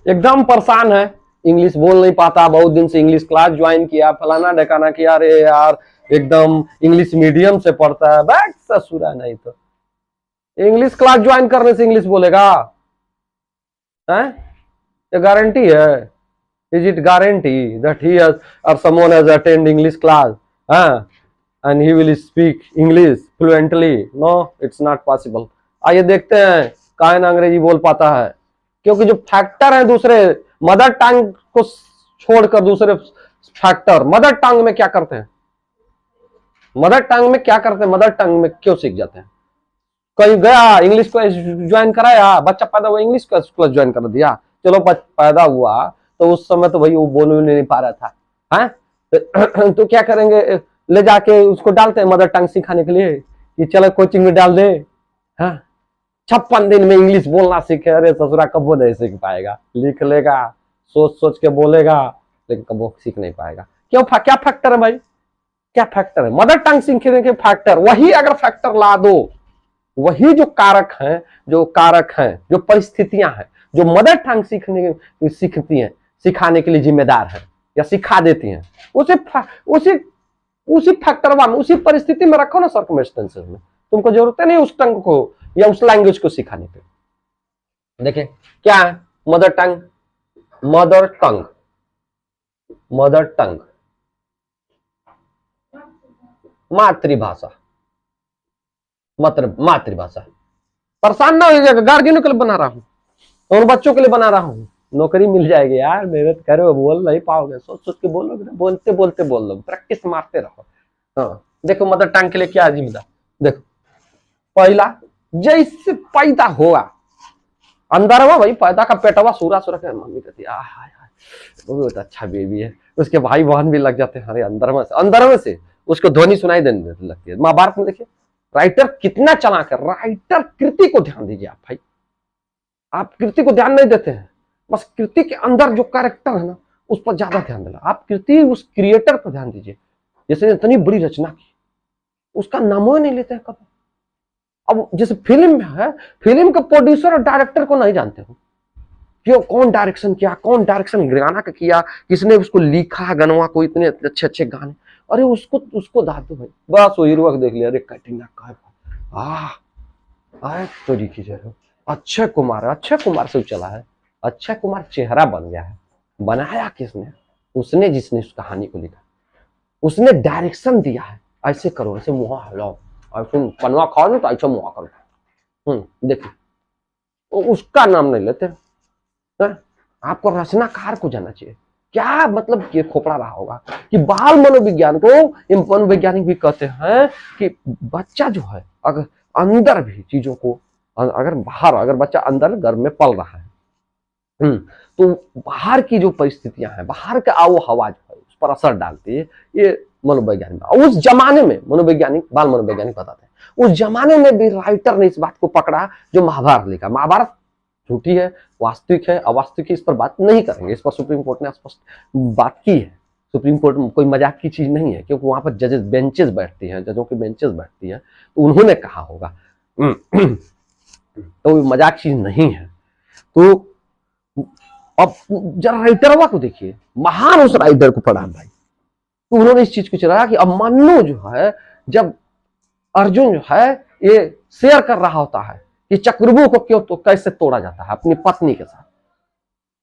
एकदम परेशान है, इंग्लिश बोल नहीं पाता, बहुत दिन से इंग्लिश क्लास ज्वाइन किया, फलाना ढकाना किया, अरे यार एकदम इंग्लिश मीडियम से पढ़ता है, बैठ ससुरा, नहीं तो इंग्लिश क्लास ज्वाइन करने से इंग्लिश बोलेगा है? ये गारंटी है? Is it guarantee that he has or someone has attend English class and he will speak English fluently? No, it's not possible. आइए देखते हैं काहे ना अंग्रेजी बोल पाता है, क्योंकि जो फैक्टर है दूसरे मदर टंग को छोड़कर दूसरे फैक्टर मदर टंग में क्या करते हैं, मदर टंग में क्या करते हैं, मदर टंग में क्यों सीख जाते हैं? कहीं गया इंग्लिश क्लास ज्वाइन कराया, बच्चा पैदा हुआ इंग्लिश क्लास ज्वाइन कर दिया, चलो पैदा हुआ तो उस समय तो भाई वो बोल नहीं पा रहा था, हैं? तो क्या करेंगे, ले जाके उसको डालते हैं मदर टंग सिखाने के लिए कि चलो कोचिंग में डाल दे, हाँ 56 दिन में इंग्लिश बोलना सीखे। अरे ससुरा कबो नहीं सीख पाएगा, लिख लेगा, सोच सोच के बोलेगा, लेकिन कबो सीख नहीं पाएगा। क्यों? क्या फैक्टर है भाई, क्या फैक्टर है? मदर टंग सीखने के फैक्टर, वही अगर फैक्टर ला दो, वही जो कारक हैं, जो परिस्थितियां हैं, जो मदर टंग सीखती हैं, सिखाने के लिए जिम्मेदार है या सिखा देती हैं, उसी फैक्टर वन, उसी परिस्थिति में रखो ना, सर्कमस्टेंसेस में। तुमको जरूरत नहीं उस टंग को या उस लैंग्वेज को सिखाने के। देखिए क्या है mother tongue, mother tongue, mother tongue मातृभाषा, मतलब मातृभाषा। परेशान ना हो, गार्जियनों के लिए बना रहा हूं और बच्चों के लिए बना रहा हूं, नौकरी मिल जाएगी यार, मेहनत करो, बोल नहीं पाओगे, सोच सोच के बोलोगे, बोलते बोलते बोल लो, प्रैक्टिस मारते रहो। हाँ देखो मदर टंग के लिए क्या जिम्मेदार, देखो पहला जैसे पैदा हुआ, अंदर हुआ भाई, पैदा का पेटवा सूरा सूरा के मम्मी कहती है बहुत अच्छा बेबी है, उसके भाई बहन भी लग जाते हैं, अरे अंदर में से उसको ध्वनि सुनाई देने लगती है। महाभारत में देखिए राइटर कितना चालाक है, राइटर कृति को ध्यान दीजिए आप भाई, आप कृति को ध्यान नहीं देते हैं, बस कृति के अंदर जो कैरेक्टर है ना उस पर ज्यादा ध्यान देना, आप कृति उस क्रिएटर पर ध्यान दीजिए। जैसे इतनी बड़ी रचना की, उसका नाम ही नहीं लेते हैं कभी। अब जैसे फिल्म में है, फिल्म के प्रोड्यूसर और डायरेक्टर को नहीं जानते हो, क्यों, कौन डायरेक्शन किया, कौन डायरेक्शन गाना का किया, किसने उसको लिखा गनवा को, इतने अच्छे अच्छे गाने, अरे उसको दाद दो भाई, बस वो हीरो देख लिया, अरे कैटरीना कैफ, तो लिखी जाए अक्षय कुमार से चला है, अक्षय कुमार चेहरा बन गया है, बनाया किसने, उसने, जिसने उस कहानी को लिखा, उसने डायरेक्शन दिया है, ऐसे करो, ऐसे मुहा हिलाओ, ऐसे पनवा खाओ ना तो ऐसा मुहा करो, देखिए उसका नाम नहीं लेते। आपको रचनाकार को जानना चाहिए, क्या मतलब ये खोपड़ा रहा होगा कि बाल मनोविज्ञान को मनोवैज्ञानिक भी कहते हैं कि बच्चा जो है अगर अंदर भी चीजों को, अगर बाहर, अगर बच्चा अंदर गर्भ में पल रहा है तो बाहर की जो परिस्थितियां हैं, बाहर का आबो हवा जो है उस पर असर डालती है, ये मनोवैज्ञानिक। उस जमाने में मनोवैज्ञानिक, बाल मनोवैज्ञानिक बताते हैं, उस जमाने में भी राइटर ने इस बात को पकड़ा, जो महाभारत लिखा, महाभारत झूठी है, वास्तविक है, अवास्तविक है, इस पर बात नहीं करेंगे, इस पर सुप्रीम कोर्ट ने स्पष्ट बात की है। सुप्रीम कोर्ट में कोई मजाक की चीज नहीं है, क्योंकि वहां पर जजेस बेंचेस बैठती हैं, जजों की बेंचेस बैठती हैं, तो उन्होंने कहा होगा, तो मजाक चीज नहीं है। तो अब जरा राइटरवा को देखिए, महान उस राइटर को पढ़ा भाई, तो उन्होंने इस चीज को चलाया कि अब मन्नु जो है, जब अर्जुन जो है ये शेयर कर रहा होता है कि चक्रव्यूह को क्यों तो कैसे तोड़ा जाता है अपनी पत्नी के साथ,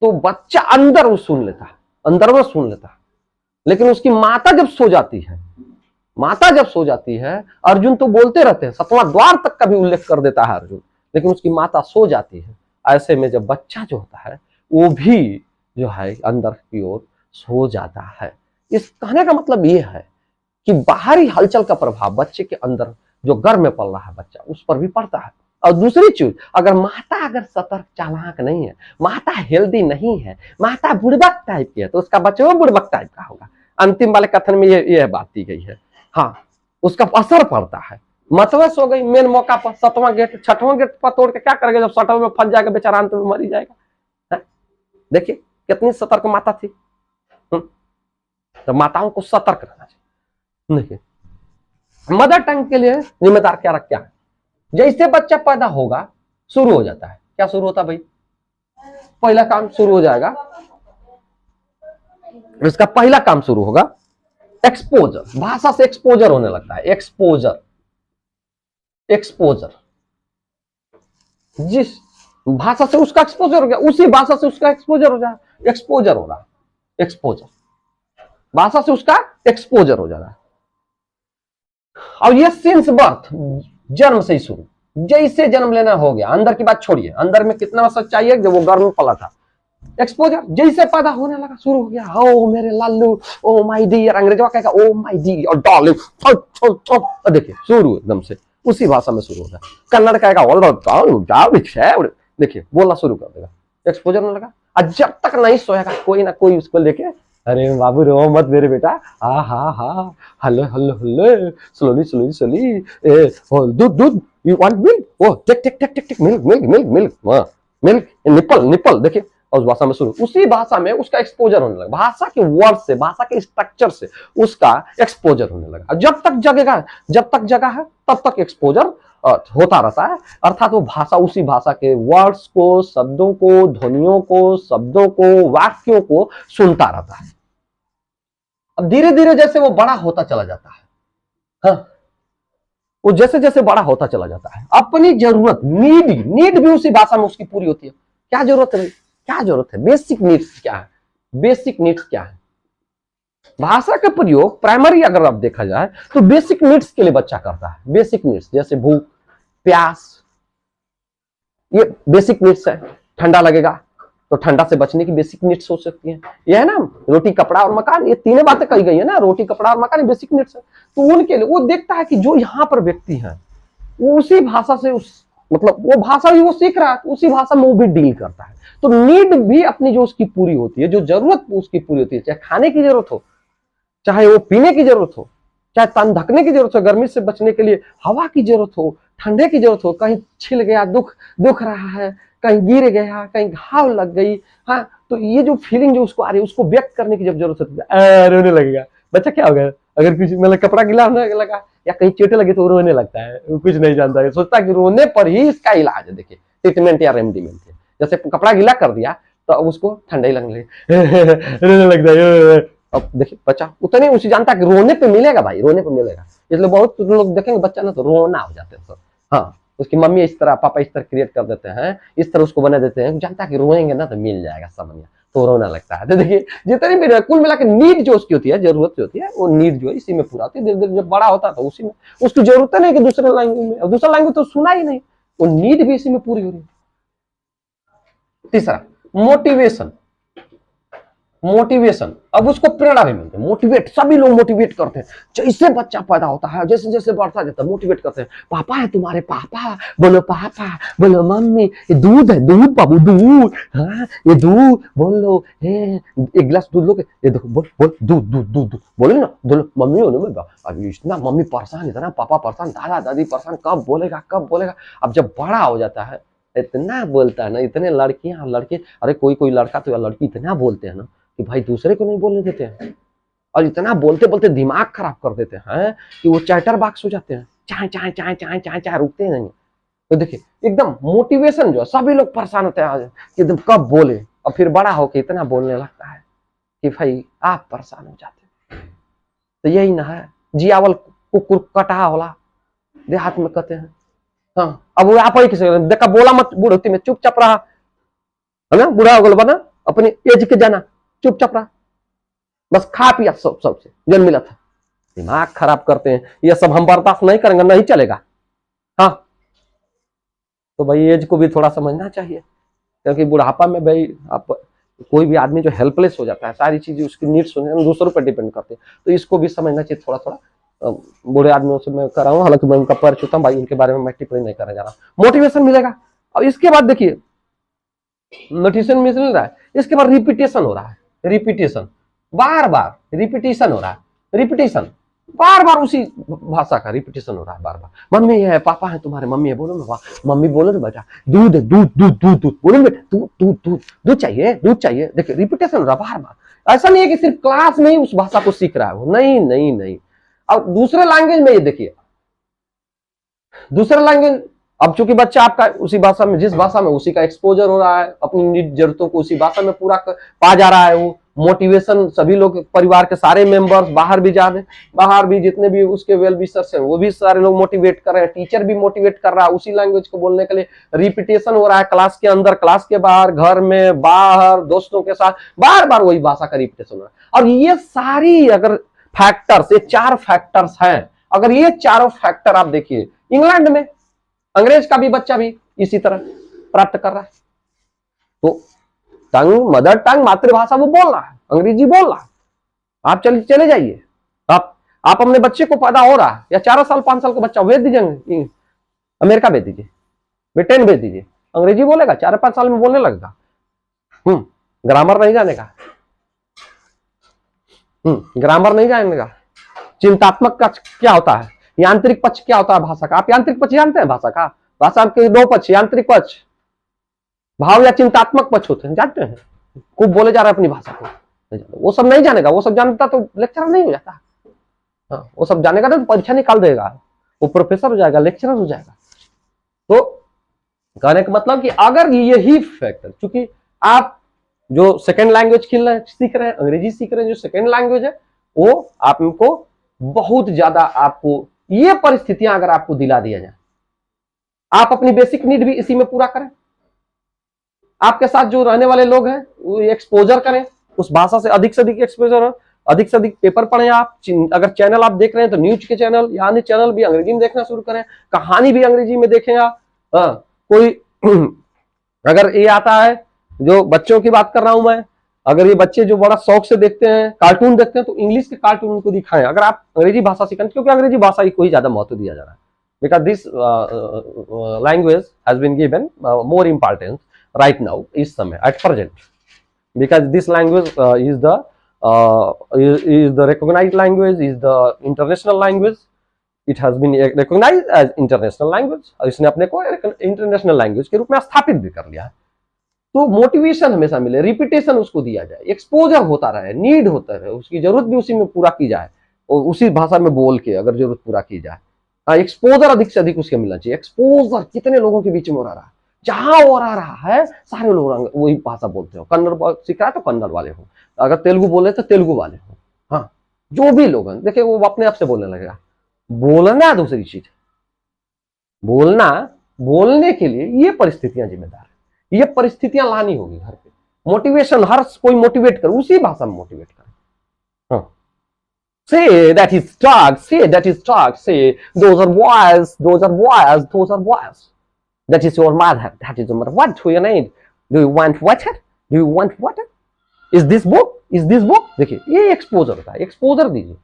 तो बच्चा अंदर वो सुन लेता है, अंदर वो सुन लेता है, लेकिन उसकी माता जब सो जाती है, अर्जुन तो बोलते रहते हैं, 7वां द्वार तक का भी उल्लेख कर देता है अर्जुन, लेकिन उसकी माता सो जाती है। ऐसे में जब बच्चा जो होता है वो भी जो है अंदर की ओर सो जाता है। इस कहने का मतलब ये है कि बाहरी हलचल का प्रभाव बच्चे के अंदर जो गर्भ में पल रहा है बच्चा, उस पर भी पड़ता है। और दूसरी चीज, अगर माता अगर सतर्क चालाक नहीं है, माता हेल्दी नहीं है, माता बुड़बक टाइप की है, तो उसका बच्चा वो बुड़बक टाइप का होगा। अंतिम वाले कथन में ये बात दी गई है, हाँ उसका असर पड़ता है। मतवस हो गई मेन मौका पर, 7वां गेट 6वां गेट पर तोड़ के क्या करेगा, जब 6वां में फंस जाएगा बेचारा, अंत में मर ही जाएगा। देखिए कितनी सतर्क माता थी, तो माताओं को सतर्क रहना चाहिए। देखिए मदर टंग के लिए जिम्मेदार क्या है, जैसे बच्चा पैदा होगा शुरू हो जाता है, क्या शुरू होता है भाई, पहला काम शुरू हो जाएगा, इसका पहला काम शुरू होगा एक्सपोजर। भाषा से एक्सपोजर होने लगता है, एक्सपोजर, एक्सपोजर। जिस भाषा से उसका एक्सपोजर हो गया, उसी भाषा से उसका एक्सपोजर हो जाए, एक्सपोजर हो रहा है, एक्सपोजर, भाषा से उसका एक्सपोजर हो जा रहा है। और ये सिंस बर्थ, जन्म से ही शुरू, जैसे जन्म लेना हो गया, अंदर की बात छोड़िए, अंदर में कितना सच्चाई है, जब वो गर्भ में पला था, एक्सपोजर जैसे पैदा होने लगा शुरू हो गया, ओ मेरे लालू, ओ माय डियर, अंग्रेजवा कहेगा ओ माय डियर डार्लिंग, देखिए शुरू एकदम से उसी भाषा में शुरू होगा। कन्नड़ कहेगा, देखिए बोलना शुरू कर देगा, एक्सपोजर होने लगा। और जब तक नहीं सोएगा कोई ना कोई उसको लेके, अरे बाबू रो मत मेरे बेटा, हा हा हा, hello hello hello, slowly slowly slowly, दूध दूध, you want milk, oh take take take take take, milk milk milk milk milk, nipple nipple, देखिए उस भाषा में शुरू, उसी भाषा में उसका एक्सपोजर होने लगा, भाषा के वर्ड से, भाषा के स्ट्रक्चर से उसका एक्सपोजर होने लगा। जब तक जगेगा, जब तक जगह है तब तक एक्सपोजर होता रहता है, अर्थात वो भाषा उसी भाषा के वर्ड्स को, शब्दों को, ध्वनियों को, शब्दों को, वाक्यों को सुनता रहता है। अब धीरे धीरे जैसे वो बड़ा होता चला जाता है, हाँ, वो जैसे जैसे बड़ा होता चला जाता है, अपनी जरूरत, नीड भी उसी भाषा में उसकी पूरी होती है। क्या जरूरत है भाई, क्या जरूरत है, बेसिक नीड्स क्या है, बेसिक नीड्स क्या है। भाषा का प्रयोग प्राइमरी अगर आप देखा जाए तो बेसिक नीड्स के लिए बच्चा करता है। बेसिक नीड्स जैसे भूख, प्यास, ये बेसिक नीड्स है। ठंडा लगेगा तो ठंडा से बचने की बेसिक नीड्स हो सकती है, ये है ना, रोटी कपड़ा और मकान, ये तीनों बातें कही गई है ना, रोटी कपड़ा और मकान बेसिक नीड्स है। तो उनके लिए वो देखता है कि जो यहाँ पर व्यक्ति है वो उसी भाषा से, उस मतलब वो भाषा भी वो सीख रहा है, उसी भाषा में वो भी डील करता है। तो नीड भी अपनी जो उसकी पूरी होती है, जो जरूरत उसकी पूरी होती है, चाहे खाने की जरूरत हो, चाहे वो पीने की जरूरत हो, चाहे तन ढकने की जरूरत हो, गर्मी से बचने के लिए हवा की जरूरत हो, ठंडे की जरूरत हो, कहीं छिल गया, दुख रहा है, कहीं गिर गया, कहीं घाव लग गई, हाँ, तो ये जो फीलिंग जो उसको आ रही है उसको व्यक्त करने की जब जरूरत होती है, रोने लगेगा बच्चा। क्या होगा अगर कुछ मतलब कपड़ा गिला होने लगा या कहीं चोटें लगी तो रोने लगता है, कुछ नहीं जानता है, सोचता है कि रोने पर ही इसका इलाज है। देखिए ट्रीटमेंट या रेमडीमेंट है, जैसे कपड़ा गीला कर दिया तो अब उसको ठंडा ही लगने लगे, रोने लगता है। अब देखिए बच्चा उतने उसे जानता है कि रोने पे मिलेगा भाई, रोने पे मिलेगा, इसलिए बहुत लोग देखेंगे बच्चा ना तो रोना हो जाते हैं। तो हाँ, उसकी मम्मी इस तरह, पापा इस तरह क्रिएट कर देते हैं, इस तरह उसको बना देते हैं, जानता है कि रोएंगे ना तो मिल जाएगा समझ, तो रोना लगता है। तो देखिए जितनी भी कुल मिला के नीड जो उसकी होती है, जरूरत जो होती है, वो नीड जो है इसी में पूरा होती है। धीरे धीरे जब बड़ा होता है तो उसी में उसकी जरूरत नहीं कि दूसरे लैंग्वेज में, दूसरा लैंग्वेज तो सुना ही नहीं, वो नीड भी इसी में पूरी हो रही है। तीसरा मोटिवेशन, मोटिवेशन, अब उसको प्रेरणा भी मिलती है, मोटिवेट, सभी लोग मोटिवेट करते हैं। जैसे बच्चा पैदा होता है, जैसे जैसे बढ़ता जाता है, मोटिवेट करते हैं, पापा है तुम्हारे, पापा बोलो, पापा बोलो, मम्मी ये दूध है, दूध बाबू दूध, हाँ ये दूध बोलो, एक गिलास दूध लोगे, ये देखो बोल बोल दूध दूध दूध दूध बोले ना, बोलो मम्मी होने, अभी इतना मम्मी परेशान, इतना पापा परेशान, दादा दादी परेशान, कब बोलेगा कब बोलेगा। अब जब बड़ा हो जाता है इतना बोलता है ना, इतने लड़कियां लड़के, अरे कोई कोई लड़का तो या लड़की इतना बोलते हैं ना कि भाई दूसरे को नहीं बोलने देते हैं, और इतना बोलते बोलते दिमाग खराब कर देते हैं कि वो चैटर बॉक्स हो जाते हैं, चाय चाय चाय चाय चाय चाय, रुकते नहीं। तो देखिए एकदम मोटिवेशन जो है, सभी लोग परेशान होते हैं कि एकदम कब बोले, और फिर बड़ा होके इतना बोलने लगता है कि भाई आप परेशान हो जाते। तो यही ना है, जियावल कुकुर कटा होला देहात में कहते हैं। हाँ, अब वो आप ही किसी देखा बोला मत, बूढ़ में चुपचाप रहा है ना, बूढ़ा हो गल बना, अपने एज के जाना, चुपचाप रहा, बस खा पिया सबसे जन मिला था। दिमाग खराब करते हैं, ये सब हम बर्दाश्त नहीं करेंगे, नहीं चलेगा। हाँ, तो भाई एज को भी थोड़ा समझना चाहिए, क्योंकि बुढ़ापा में भाई आप कोई भी आदमी जो हेल्पलेस हो जाता है, सारी चीजें उसकी नीड्स दूसरों पर डिपेंड करते हैं, तो इसको भी समझना चाहिए थोड़ा थोड़ा। बूढ़े आदमियों से मैं कर रहा हूँ, हालांकि मैं उनका पैर छूता हूँ भाई, उनके बारे में मैं टिप्पणी नहीं करने जा रहा। मोटिवेशन मिलेगा, और इसके बाद देखिए मोटिवेशन मिल रहा है, इसके बाद रिपीटेशन हो रहा है, रिपीटेशन, बार बार रिपीटेशन हो रहा है, रिपीटेशन बार बार उसी भाषा का रिपीटेशन हो रहा है बार बार। मम्मी है, पापा है तुम्हारे, मम्मी है, बोलो ना, मम्मी बोलो ना बेटा, दूध है, दूध दूध दूध दूध, बोलो बेटा दूध दूध दूध, दूध चाहिए, दूध चाहिए। देखिए रिपीटेशन हो रहा है बार बार। ऐसा नहीं है कि सिर्फ क्लास में ही उस भाषा को सीख रहा है वो, नहीं नहीं नहीं। अब दूसरे लैंग्वेज में ये देखिए, दूसरा लैंग्वेज अब चूंकि बच्चा आपका उसी भाषा में, जिस भाषा में उसी का एक्सपोजर हो रहा है, अपनी निजी जरूरतों को उसी भाषा में पूरा पा जा रहा है, वो मोटिवेशन सभी लोग, परिवार के सारे मेंबर्स, बाहर भी जा रहे, बाहर भी जितने भी उसके वेल विशर्स हैं वो भी सारे लोग मोटिवेट कर रहे हैं, टीचर भी मोटिवेट कर रहा है उसी लैंग्वेज को बोलने के लिए। रिपीटेशन हो रहा है क्लास के अंदर, क्लास के बाहर, घर में, बाहर, दोस्तों के साथ, बार बार वही भाषा का रिपीटेशन हो रहा है। और ये सारी अगर फैक्टर्स, ये 4 फैक्टर्स हैं, अगर ये चारों फैक्टर आप देखिए, इंग्लैंड में अंग्रेज का भी बच्चा भी इसी तरह प्राप्त कर रहा है। तो टंग, मदर टंग, मातृभाषा वो बोल रहा है, अंग्रेजी बोल रहा है। आप चले जाइए, आप अपने बच्चे को पैदा हो रहा है या 4 साल 5 साल का बच्चा भेज दीजिए अमेरिका, भेज दीजिए, ब्रिटेन भेज दीजिए, अंग्रेजी बोलेगा, 4-5 साल में बोलने लगेगा। ग्रामर नहीं जानेगा, ग्रामर नहीं जानेगा, चिंतात्मक का क्या होता है, यांत्रिक पक्ष क्या होता है भाषा का। आप यांत्रिक पक्ष जानते हैं भाषा का? भाषा के 2 पक्ष, यांत्रिक पक्ष, भाव या चिंतात्मक पक्ष होते हैं, जानते हैं? खूब बोले जा रहा है अपनी भाषा को, वो सब नहीं जानेगा। वो सब जानता तो लेक्चरर नहीं हो जाता। हाँ, वो सब जानेगा तो परीक्षा निकाल देगा, वो प्रोफेसर हो जाएगा, लेक्चरर हो जाएगा। तो कहने का मतलब कि अगर यही फैक्टर, चूंकि आप जो सेकेंड लैंग्वेज सीख रहे हैं, अंग्रेजी सीख रहे हैं, जो सेकेंड लैंग्वेज है, वो आपको बहुत ज्यादा, आपको ये परिस्थितियां अगर आपको दिला दिया जाए, आप अपनी बेसिक नीड भी इसी में पूरा करें, आपके साथ जो रहने वाले लोग हैं वो एक्सपोजर करें, उस भाषा से अधिक एक्सपोजर हो, अधिक से अधिक पेपर पढ़ें। आप अगर चैनल आप देख रहे हैं तो न्यूज के चैनल या अन्य चैनल भी अंग्रेजी में देखना शुरू करें, कहानी भी अंग्रेजी में देखें आप। कोई अगर ये आता है, जो बच्चों की बात कर रहा हूं मैं, अगर ये बच्चे जो बड़ा शौक से देखते हैं, कार्टून देखते हैं, तो इंग्लिश के कार्टून उनको दिखाएं। अगर आप अंग्रेजी भाषा सीखें, क्योंकि अंग्रेजी भाषा को ही ज्यादा महत्व दिया जा रहा है, because this language has been given more importance right now, इस समय, at present, because this language is the recognized language, is the international language. It has been recognized as international language, और इसने अपने को इंटरनेशनल लैंग्वेज के रूप में स्थापित भी कर लिया है। तो मोटिवेशन हमेशा मिले, रिपीटेशन उसको दिया जाए, एक्सपोजर होता रहे, नीड होता रहे, उसकी जरूरत भी उसी में पूरा की जाए, और उसी भाषा में बोल के अगर जरूरत पूरा की जाए। एक्सपोजर अधिक से अधिक उसके मिलना चाहिए। एक्सपोजर कितने लोगों के बीच में हो रहा है, जहां हो रहा है सारे लोग वही भाषा बोलते हो। कन्नड़ सीख रहा है तो कन्नड़ वाले हो, अगर तेलुगु बोले तो तेलुगु वाले हो। हाँ, जो भी लोग हैं, देखिए वो अपने आप से बोलने लगेगा। बोलना दूसरी चीज, बोलने के लिए ये परिस्थितियां जिम्मेदार है, ये परिस्थितियां लानी होगी घर पे। मोटिवेशन, हर कोई मोटिवेट करे, उसी भाषा में मोटिवेट करे। हाँ, say that is talk, say that is talk, say those are boys, those are boys, those are boys. That is your mother. That is your mother. What do you need? Do you want water? Do you want water? Is this book? Is this book? देखिए, ये exposure होता है, exposure दीजिए।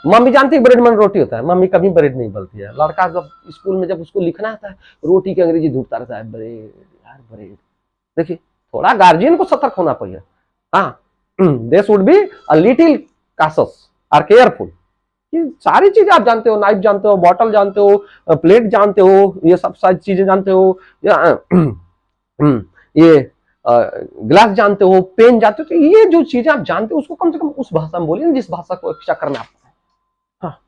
Mummy जानती है bread मन रोटी होता है, मम्मी कभी ब्रेड नहीं बोलती है। लड़का जब स्कूल में जब उसको लिखना आता है, रोटी की अंग्रेजी ढूंढता रहता है, ब्रेड यार ब्रेड। देखिए, थोड़ा गार्जियन को सतर्क होना पड़ेगा। हाँ, they should be a little cautious और केयरफुल। ये सारी चीजें आप जानते हो, नाइफ जानते हो, बॉटल जानते हो, प्लेट जानते हो, ये सब सारी चीजें जानते हो, ये ग्लास जानते हो, पेन जानते हो। तो ये जो चीजें आप जानते हो उसको कम से कम उस भाषा में बोलिए जिस भाषा को इच्छा करना आपको है। हाँ,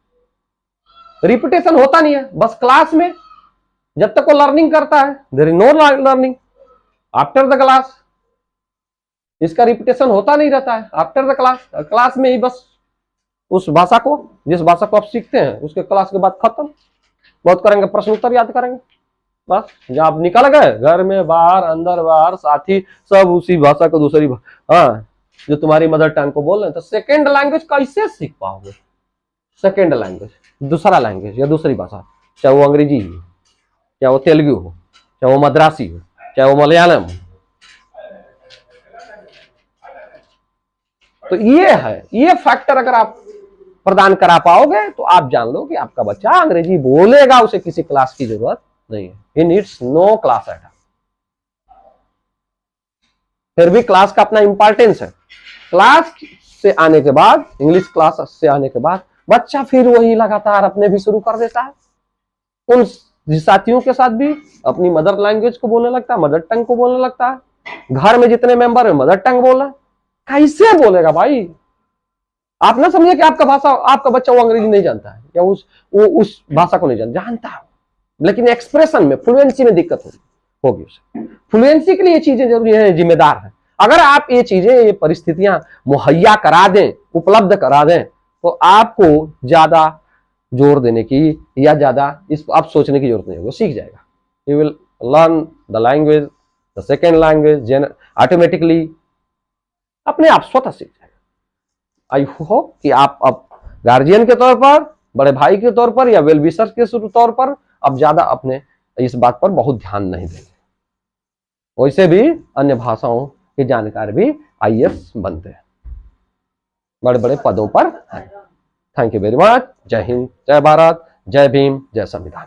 रिपीटेशन होता नहीं है, बस क्लास में जब तक वो लर्निंग करता है, there is no learning after the class. इसका रिपीटेशन होता नहीं रहता है आफ्टर द क्लास। क्लास में ही बस उस भाषा को, जिस भाषा को आप सीखते हैं, उसके क्लास के बाद खत्म। बहुत करेंगे, प्रश्न उत्तर याद करेंगे, बस। जब आप निकल गए घर में, बाहर, अंदर बाहर, साथी सब उसी भाषा को दूसरी हाँ, जो तुम्हारी मदर टंग को बोल रहे हैं। तो सेकेंड लैंग्वेज कैसे सीख पाओगे? सेकेंड लैंग्वेज, दूसरा लैंग्वेज या दूसरी भाषा, चाहे वो अंग्रेजी हो, चाहे वो तेलुगु हो, चाहे वो मद्रासी हो, चाहे वो मलयालम हो। तो ये है, ये फैक्टर अगर आप प्रदान करा पाओगे तो आप जान लो कि आपका बच्चा अंग्रेजी बोलेगा, उसे किसी क्लास की जरूरत नहीं है। He needs no class at all। फिर भी क्लास का अपना इंपॉर्टेंस है। क्लास से आने के बाद, इंग्लिश क्लास से आने के बाद बच्चा फिर वही लगातार अपने भी शुरू कर देता है, उन साथियों के साथ भी अपनी मदर लैंग्वेज को बोलने लगता है, मदर टंग को बोलने लगता है। घर में जितने मेंबर है मदर टंग बोल रहे हैं, कैसे बोलेगा भाई? आप ना समझिए कि आपका बच्चा वो अंग्रेजी नहीं जानता है या उस भाषा को नहीं जानता है, लेकिन एक्सप्रेशन में, फ्लुएंसी में दिक्कत होगी उसे। फ्लुएंसी के लिए ये चीजें जरूरी है, जिम्मेदार है। अगर आप ये चीजें, ये परिस्थितियां मुहैया करा दें, उपलब्ध करा दें, तो आपको ज्यादा जोर देने की या ज्यादा इस आप सोचने की जरूरत नहीं होगी, सीख जाएगा। You will learn the language, the second language automatically, अपने आप स्वतः सीख जाएगा। आई होप कि आप अब गार्जियन के तौर पर, बड़े भाई के तौर पर या वेल विशर के तौर पर अब ज्यादा अपने इस बात पर बहुत ध्यान नहीं देंगे। वैसे भी अन्य भाषाओं के जानकार भी आईएएस बनते हैं, बड़े बड़े पदों पर हैं। Thank you very much. जय हिंद, जय भारत, जय भीम, जय संविधान।